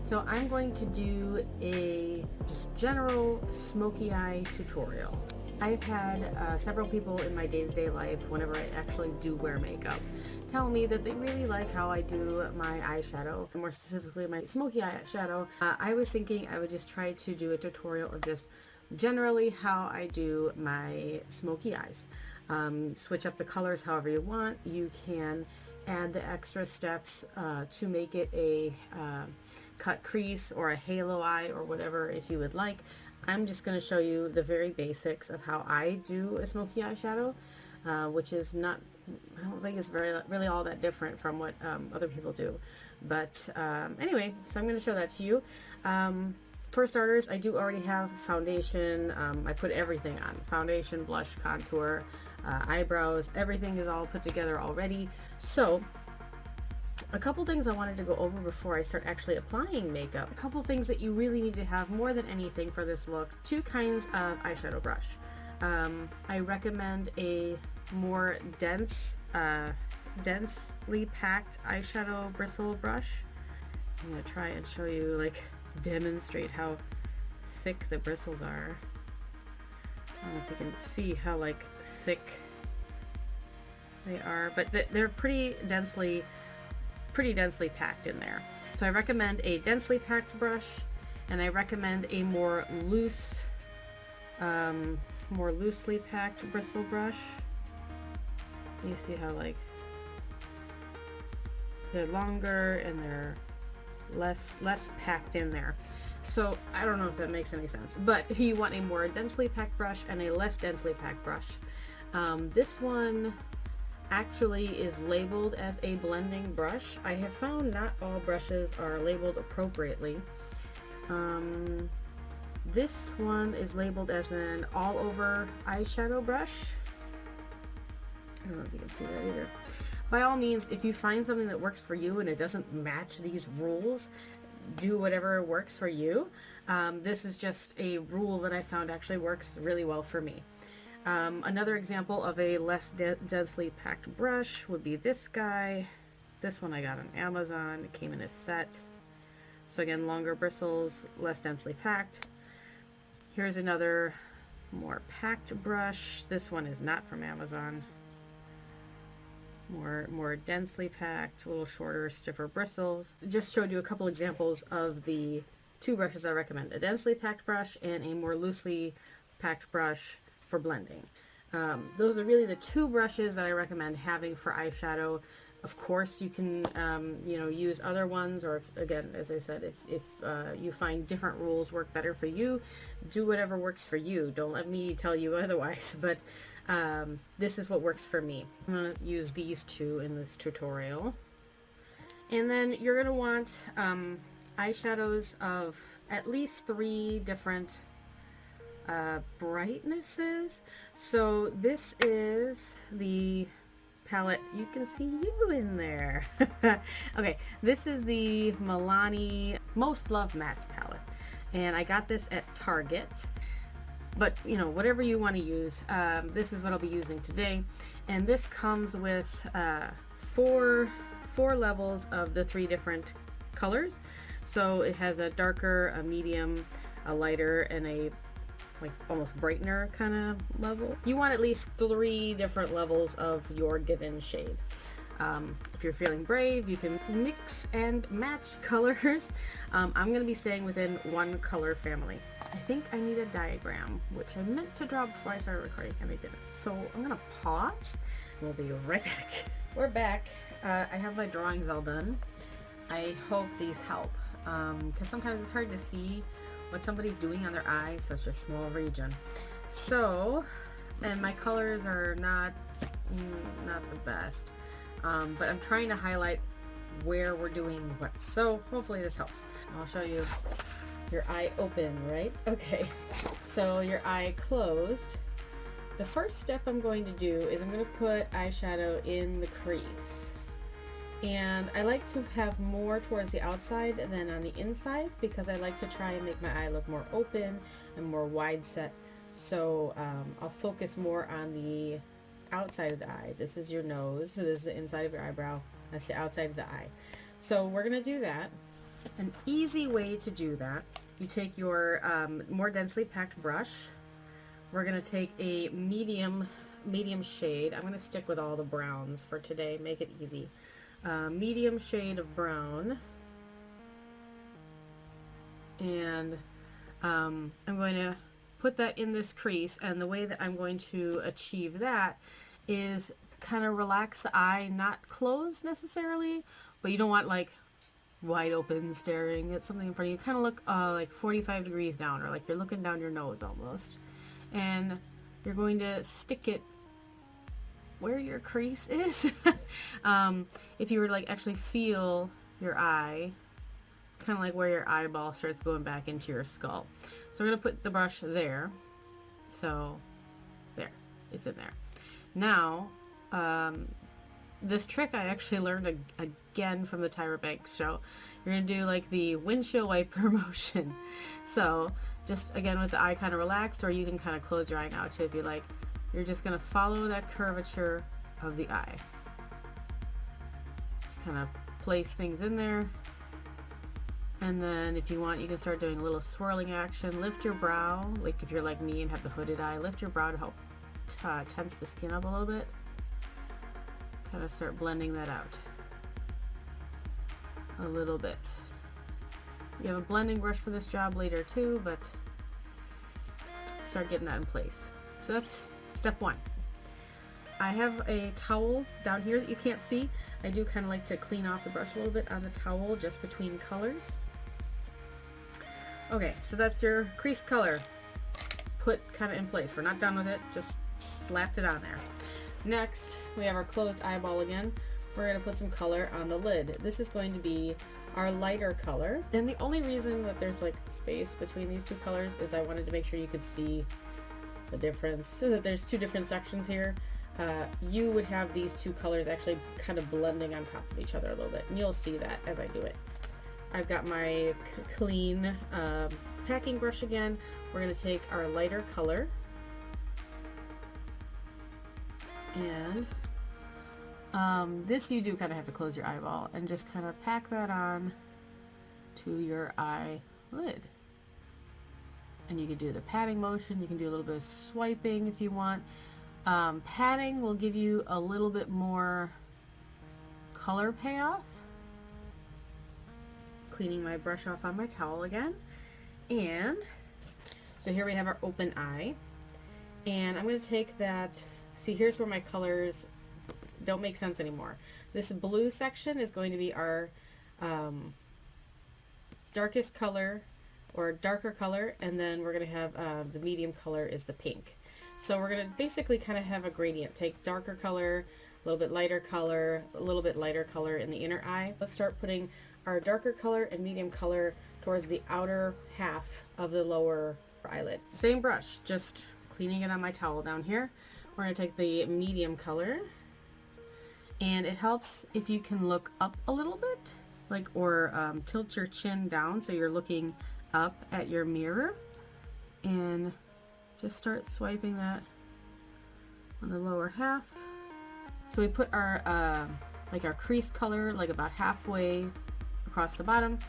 So I'm going to do a just general smoky eye tutorial. I've had several people in my day-to-day life, whenever I actually do wear makeup, tell me that they really like how I do my eyeshadow, more specifically my smoky eyeshadow. I was thinking I would just try to do a tutorial of just generally how I do my smoky eyes. Switch up the colors however you want. You can add the extra steps to make it a cut crease or a halo eye or whatever if you would like. I'm just going to show you the very basics of how I do a smoky eyeshadow, which is not, I don't think it's really all that different from what other people do. But anyway, so I'm going to show that to you. For starters, I do already have foundation. I put everything on. Foundation, blush, contour, eyebrows, everything is all put together already. So a couple things I wanted to go over before I start actually applying makeup. A couple things that you really need to have more than anything for this look. Two kinds of eyeshadow brush. I recommend a more densely packed eyeshadow bristle brush. I'm going to try and show you, like, demonstrate how thick the bristles are. I don't know if you can see how, like, thick they are, but they're pretty densely packed in there. So I recommend a densely packed brush, and I recommend a more loosely packed bristle brush. You see how, like, they're longer and they're less packed in there. So I don't know if that makes any sense, but you want a more densely packed brush and a less densely packed brush. This one actually is labeled as a blending brush. I have found not all brushes are labeled appropriately. This one is labeled as an all-over eyeshadow brush. I don't know if you can see that either. By all means, if you find something that works for you and it doesn't match these rules, do whatever works for you. This is just a rule that I found actually works really well for me. Another example of a less densely packed brush would be this guy. This one I got on Amazon. It came in a set. So again, longer bristles, less densely packed. Here's another more packed brush. This one is not from Amazon. More densely packed, a little shorter, stiffer bristles. Just showed you a couple examples of the two brushes I recommend. A densely packed brush and a more loosely packed brush for blending. Those are really the two brushes that I recommend having for eyeshadow. Of course, you can use other ones, or if, again, as I said, if you find different rules work better for you, do whatever works for you. Don't let me tell you otherwise, but this is what works for me. I'm going to use these two in this tutorial. And then you're going to want eyeshadows of at least 3 different brightnesses. So this is the palette. You can see you in there. Okay, this is the Milani Most Love Mattes palette, and I got this at Target. But you know, whatever you want to use, this is what I'll be using today. And this comes with four levels of the 3 different colors. So it has a darker, a medium, a lighter, and a like almost brightener kind of level. You want at least 3 different levels of your given shade. If you're feeling brave, you can mix and match colors. I'm going to be staying within 1 color family. I think I need a diagram, which I meant to draw before I started recording, and I didn't. So I'm going to pause, and we'll be right back. We're back. I have my drawings all done. I hope these help, because sometimes it's hard to see what somebody's doing on their eye, such a small region. So, and my colors are not the best, but I'm trying to highlight where we're doing what. So hopefully this helps. I'll show you your eye open, right? Okay, so your eye closed. The first step I'm going to do is I'm going to put eyeshadow in the crease. And I like to have more towards the outside than on the inside, because I like to try and make my eye look more open and more wide set So I'll focus more on the outside of the eye. This is your nose, so this is the inside of your eyebrow. That's the outside of the eye. So we're gonna do that. An easy way to do that, you take your more densely packed brush. We're gonna take a medium shade. I'm gonna stick with all the browns for today, make it easy. Medium shade of brown. And I'm going to put that in this crease, and the way that I'm going to achieve that is kind of relax the eye, not closed necessarily, but you don't want like wide open staring at something in front of you. Kind of look like 45 degrees down, or like you're looking down your nose almost. And you're going to stick it where your crease is. If you were to like actually feel your eye, it's kind of like where your eyeball starts going back into your skull. So we're going to put the brush there. So there, it's in there. Now, this trick I actually learned again from the Tyra Banks show. You're going to do like the windshield wiper motion. So just again with the eye kind of relaxed, or you can kind of close your eye now too if you like. You're just going to follow that curvature of the eye. Kind of place things in there. And then if you want, you can start doing a little swirling action. Lift your brow, like if you're like me and have the hooded eye, lift your brow to help tense the skin up a little bit. Kind of start blending that out a little bit. You have a blending brush for this job later too, but start getting that in place. So that's step one. I have a towel down here that you can't see. I do kind of like to clean off the brush a little bit on the towel just between colors. Okay, so that's your crease color put kind of in place. We're not done with it, just slapped it on there. Next, we have our closed eyeball again. We're going to put some color on the lid. This is going to be our lighter color. And the only reason that there's like space between these two colors is I wanted to make sure you could see the difference. So that there's two different sections here. You would have these two colors actually kind of blending on top of each other a little bit, and you'll see that as I do it. I've got my clean packing brush again. We're going to take our lighter color and this you do kind of have to close your eyeball and just kind of pack that on to your eyelid. And you can do the patting motion, you can do a little bit of swiping if you want. Patting will give you a little bit more color payoff. Cleaning my brush off on my towel again. And so here we have our open eye. And I'm going to take that, see here's where my colors don't make sense anymore. This blue section is going to be our darkest color or darker color, and then we're going to have the medium color is the pink. So we're going to basically kind of have a gradient. Take darker color, a little bit lighter color, a little bit lighter color in the inner eye. Let's start putting our darker color and medium color towards the outer half of the lower eyelid. Same brush, just cleaning it on my towel down here. We're going to take the medium color, and it helps if you can look up a little bit, like, or tilt your chin down so you're looking up at your mirror, and just start swiping that on the lower half. So we put our like our crease color like about halfway across the bottom,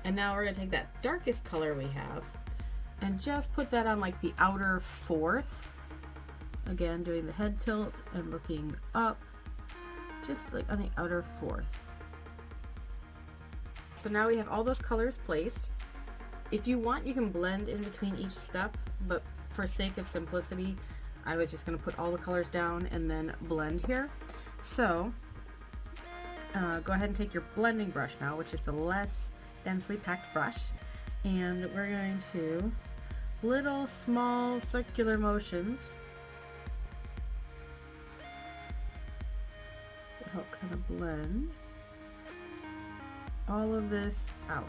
and now we're going to take that darkest color we have and just put that on like the outer fourth. Again, doing the head tilt and looking up, just like on the outer fourth. So now we have all those colors placed. If you want, you can blend in between each step, but for sake of simplicity, I was just going to put all the colors down and then blend here. So go ahead and take your blending brush now, which is the less densely packed brush, and we're going to little small circular motions to help kind of blend all of this out.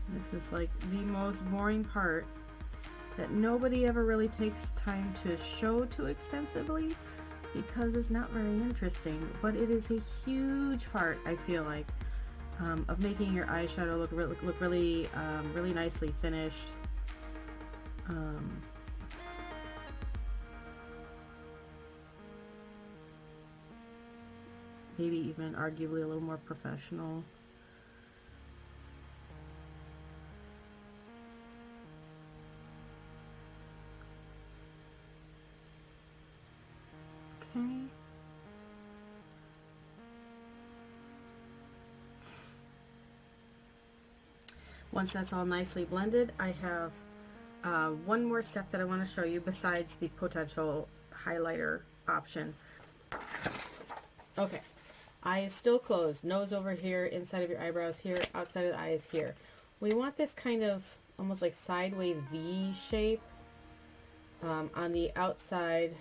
This is like the most boring part that nobody ever really takes time to show too extensively, because it's not very interesting, but it is a huge part, I feel like, of making your eyeshadow look really, really nicely finished. Maybe even arguably a little more professional. Okay. Once that's all nicely blended, I have one more step that I want to show you besides the potential highlighter option. Okay, eye is still closed, nose over here, inside of your eyebrows here, outside of the eyes here. We want this kind of almost like sideways V shape on the outside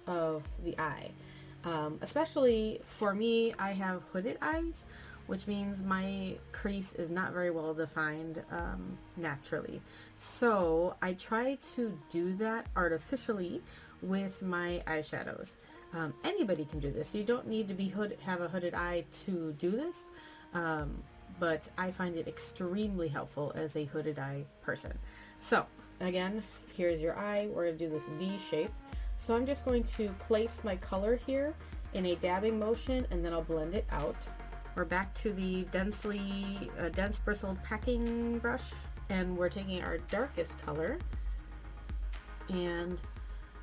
of the eye. Especially for me, I have hooded eyes, which means my crease is not very well defined naturally. So I try to do that artificially with my eyeshadows. Anybody can do this. You don't need to be have a hooded eye to do this, but I find it extremely helpful as a hooded eye person. So again, here's your eye. We're going to do this V shape. So I'm just going to place my color here in a dabbing motion, and then I'll blend it out. We're back to the dense bristled packing brush, and we're taking our darkest color, and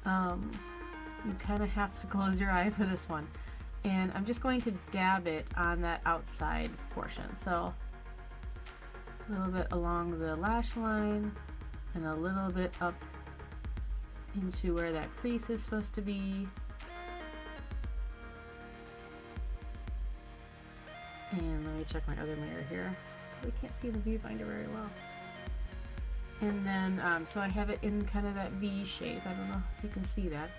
you kind of have to close your eye for this one. And I'm just going to dab it on that outside portion. So a little bit along the lash line and a little bit up into where that crease is supposed to be. And let me check my other mirror here. I can't see the viewfinder very well. And then, so I have it in kind of that V shape. I don't know if you can see that.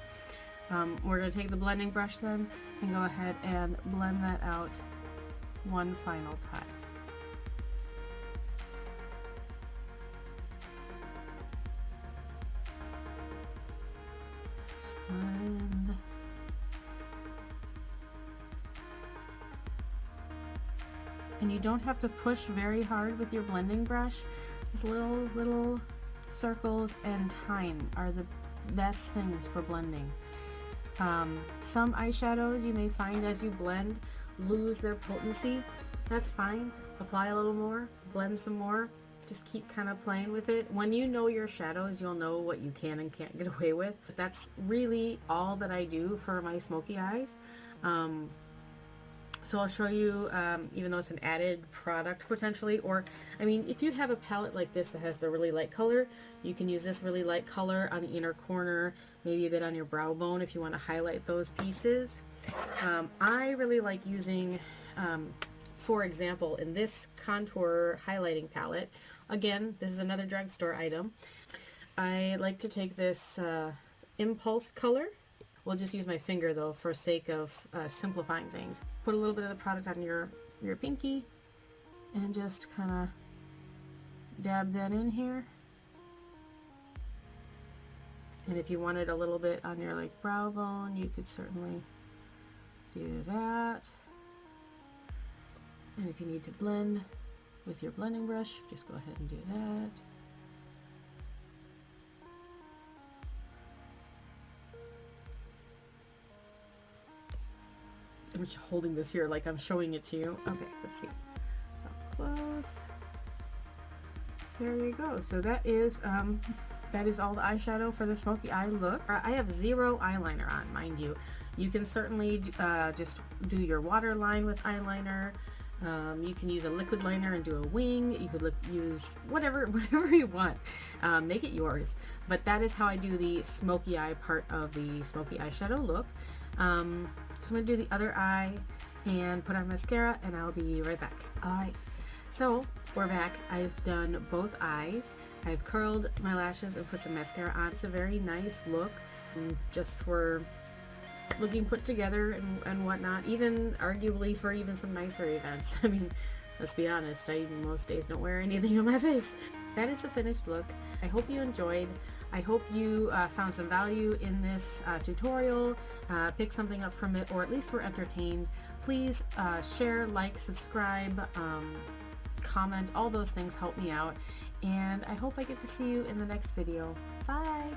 We're going to take the blending brush then and go ahead and blend that out one final time. Just blend. And you don't have to push very hard with your blending brush. These little circles and time are the best things for blending. Some eyeshadows you may find as you blend lose their potency. That's fine. Apply a little more, blend some more, just keep kind of playing with it. When you know your shadows, you'll know what you can and can't get away with. But that's really all that I do for my smoky eyes. So I'll show you, even though it's an added product potentially, or, I mean, if you have a palette like this that has the really light color, you can use this really light color on the inner corner, maybe a bit on your brow bone if you want to highlight those pieces. I really like using, for example, in this contour highlighting palette, again, this is another drugstore item, I like to take this Impulse color. We'll just use my finger though for sake of simplifying things. Put a little bit of the product on your pinky and just kind of dab that in here. And if you wanted a little bit on your like brow bone, you could certainly do that. And if you need to blend with your blending brush, just go ahead and do that. I'm just holding this here like I'm showing it to you. Okay, let's see. Up close. There you go. So that is all the eyeshadow for the smoky eye look. I have zero eyeliner on, mind you. You can certainly just do your waterline with eyeliner. You can use a liquid liner and do a wing. You could use whatever you want. Make it yours. But that is how I do the smoky eye part of the smoky eyeshadow look. So I'm going to do the other eye and put on mascara, and I'll be right back. Alright, so we're back. I've done both eyes. I've curled my lashes and put some mascara on. It's a very nice look, just for looking put together and whatnot, even arguably for even some nicer events. I mean, let's be honest, I most days don't wear anything on my face. that is the finished look. I hope you enjoyed. I hope you found some value in this tutorial, pick something up from it, or at least were entertained. Please share, like, subscribe, comment, all those things help me out, and I hope I get to see you in the next video. Bye!